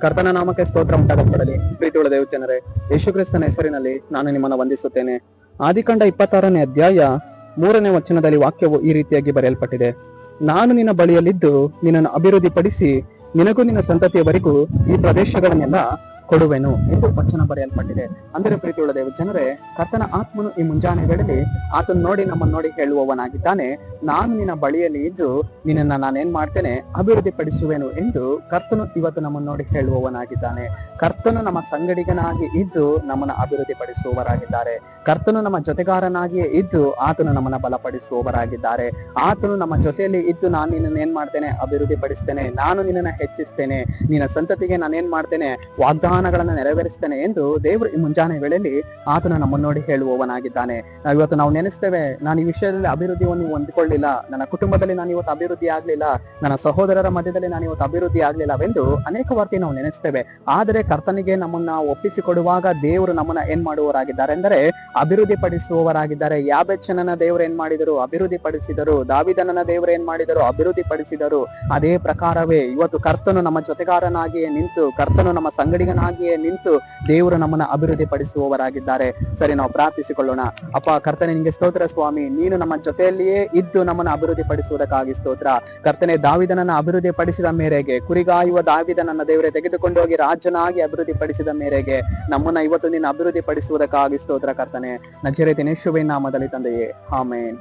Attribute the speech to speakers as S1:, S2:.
S1: ಕರ್ತನ ನಾಮಕ್ಕೆ ಸ್ತೋತ್ರ ಉಂಟಾಗಲ್ಪಡಲಿ. ಪ್ರೀತಿಯುಳ್ಳ ದೇವ ಜನರೇ, ಯೇಸು ಕ್ರಿಸ್ತನ ಹೆಸರಿನಲ್ಲಿ ನಾನು ನಿಮ್ಮನ್ನು ವಂದಿಸುತ್ತೇನೆ. ಆದಿಕಾಂಡ 26ನೇ ಅಧ್ಯಾಯ 3ನೇ ವಚನದಲ್ಲಿ ವಾಕ್ಯವು ಈ ರೀತಿಯಾಗಿ ಬರೆಯಲ್ಪಟ್ಟಿದೆ. ನಾನು ನಿನ್ನ ಬಳಿಯಲ್ಲಿದ್ದು ನಿನ್ನನ್ನು ಅಭಿವೃದ್ಧಿಪಡಿಸಿ ನಿನಗೂ ನಿನ್ನ ಸಂತತಿಯವರೆಗೂ ಈ ಪ್ರದೇಶಗಳನ್ನೆಲ್ಲ ಕೊಡುವೆನು ಎಂದು ವಚನ ಬರೆಯಲ್ಪಟ್ಟಿದೆ. ಅಂದರೆ ಪ್ರೀತಿಯುಳ್ಳ ದೇವ ಜನರೇ, ಕರ್ತನ ಆತ್ಮನು ಈ ಮುಂಜಾನೆ ವೇಳೆಯಲ್ಲಿ ಆತನ ನೋಡಿ ನಮ್ಮನ್ನು ನೋಡಿ ಹೇಳುವವನಾಗಿದ್ದಾನೆ. ನಾನು ನಿನ್ನ ಬಳಿಯಲ್ಲಿ ಇದ್ದು ನಿನ್ನನ್ನ ನಾನೇನ್ ಮಾಡ್ತೇನೆ, ಅಭಿವೃದ್ಧಿ ಪಡಿಸುವೆನು ಎಂದು ಕರ್ತನು ಇವತ್ತು ನಮ್ಮನ್ನು ನೋಡಿ ಹೇಳುವವನಾಗಿದ್ದಾನೆ. ಕರ್ತನು ನಮ್ಮ ಸಂಗಡಿಗನಾಗಿ ಇದ್ದು ನಮ್ಮನ್ನ ಅಭಿವೃದ್ಧಿ ಪಡಿಸುವವರಾಗಿದ್ದಾರೆ. ಕರ್ತನು ನಮ್ಮ ಜೊತೆಗಾರನಾಗಿಯೇ ಇದ್ದು ಆತನು ನಮ್ಮನ್ನ ಬಲಪಡಿಸುವವರಾಗಿದ್ದಾರೆ. ಆತನು ನಮ್ಮ ಜೊತೆಯಲ್ಲಿ ಇದ್ದು ನಾನು ನಿನ್ನನ್ನು ಏನ್ ಮಾಡ್ತೇನೆ, ಅಭಿವೃದ್ಧಿ ಪಡಿಸ್ತೇನೆ, ನಾನು ನಿನ್ನನ್ನ ಹೆಚ್ಚಿಸ್ತೇನೆ, ನಿನ್ನ ಸಂತತಿಗೆ ನಾನೇನ್ ಮಾಡ್ತೇನೆ, ವಾಗ್ದಾನಗಳನ್ನ ನೆರವೇರಿಸ್ತೇನೆ ಎಂದು ದೇವರು ಈ ಮುಂಜಾನೆ ವೇಳೆಯಲ್ಲಿ ಆತನು ನಮ್ಮನ್ನು ನೋಡಿ ಹೇಳುವವನಾಗಿದ್ದಾನೆ. ಇವತ್ತು ನಾವು ನೆನೆಸ್ತೇವೆ, ನಾನು ಈ ವಿಷಯದಲ್ಲಿ ಅಭಿವೃದ್ಧಿಯನ್ನು ಹೊಂದಿಕೊಳ್ಳಿಲ್ಲ, ನನ್ನ ಕುಟುಂಬದಲ್ಲಿ ನಾನು ಇವತ್ತು ಅಭಿವೃದ್ಧಿ ಆಗ್ಲಿಲ್ಲ, ನನ್ನ ಸಹೋದರರ ಮಧ್ಯದಲ್ಲಿ ನಾನು ಇವತ್ತು ಅಭಿವೃದ್ಧಿ ಆಗ್ಲಿಲ್ಲವೆಂದು ಅನೇಕ ವಾರ್ತೆ ನಾವು ನೆನೆಸ್ತೇವೆ. ಆದರೆ ಕರ್ತನಿಗೆ ನಮ್ಮನ್ನ ಒಪ್ಪಿಸಿಕೊಡುವಾಗ ದೇವರು ನಮ್ಮನ್ನ ಏನ್ ಮಾಡುವವರಾಗಿದ್ದಾರೆ ಅಂದರೆ ಅಭಿವೃದ್ಧಿ ಪಡಿಸುವವರಾಗಿದ್ದಾರೆ. ಯಾಬೇಚನನ ದೇವರು ಏನ್ ಮಾಡಿದರು, ಅಭಿವೃದ್ಧಿ ಪಡಿಸಿದರು. ದಾವಿದನನ ದೇವರು ಏನ್ ಮಾಡಿದರು, ಅಭಿವೃದ್ಧಿ ಪಡಿಸಿದರು. ಅದೇ ಪ್ರಕಾರವೇ ಇವತ್ತು ಕರ್ತನು ನಮ್ಮ ಜೊತೆಗಾರನಾಗಿಯೇ ನಿಂತು, ಕರ್ತನು ನಮ್ಮ ಸಂಗಡಿಗನಾಗಿಯೇ ನಿಂತು ದೇವರು ನಮ್ಮನ್ನ ಅಭಿವೃದ್ಧಿ ಪಡಿಸುವವರಾಗಿದ್ದಾರೆ. ಸರಿ, ನಾವು ಪ್ರಾರ್ಥಿಸಿಕೊಳ್ಳೋಣ. ಅಪ್ಪ ಕರ್ತನೆ, ನಿಂಗೆ ಸ್ತೋತ್ರ ಸ್ವಾಮಿ, ನೀನು ನಮ್ಮ ಜೊತೆಯಲ್ಲಿಯೇ ಇದ್ದು ನಮ್ಮನ್ನ ಅಭಿವೃದ್ಧಿ ಪಡಿಸುವುದಕ್ಕಾಗಿ ಸ್ತೋತ್ರ. ಕರ್ತನೆ, ದಾವಿದನನ್ನ ಅಭಿವೃದ್ಧಿ ಪಡಿಸಿದ ಮೇರೆಗೆ, ಕುರಿಗಾಯುವ ದಾವಿದನನ್ನ ದೇವರೇ ತೆಗೆದುಕೊಂಡು ಹೋಗಿ ರಾಜನಾಗಿ ಅಭಿವೃದ್ಧಿ ಪಡಿಸಿದ ಮೇರೆಗೆ ನಮ್ಮನ್ನ ಇವತ್ತು ನೀನು ಅಭಿವೃದ್ಧಿ ಪಡಿಸುವುದಕ್ಕಾಗಿ ಸ್ತೋತ್ರ ಕರ್ತನೆ. ನಜರೇತಿನ ಯೇಸುವಿನ ನಾಮದಲ್ಲಿ ತಂದೆಯೇ, ಆಮೆನ್.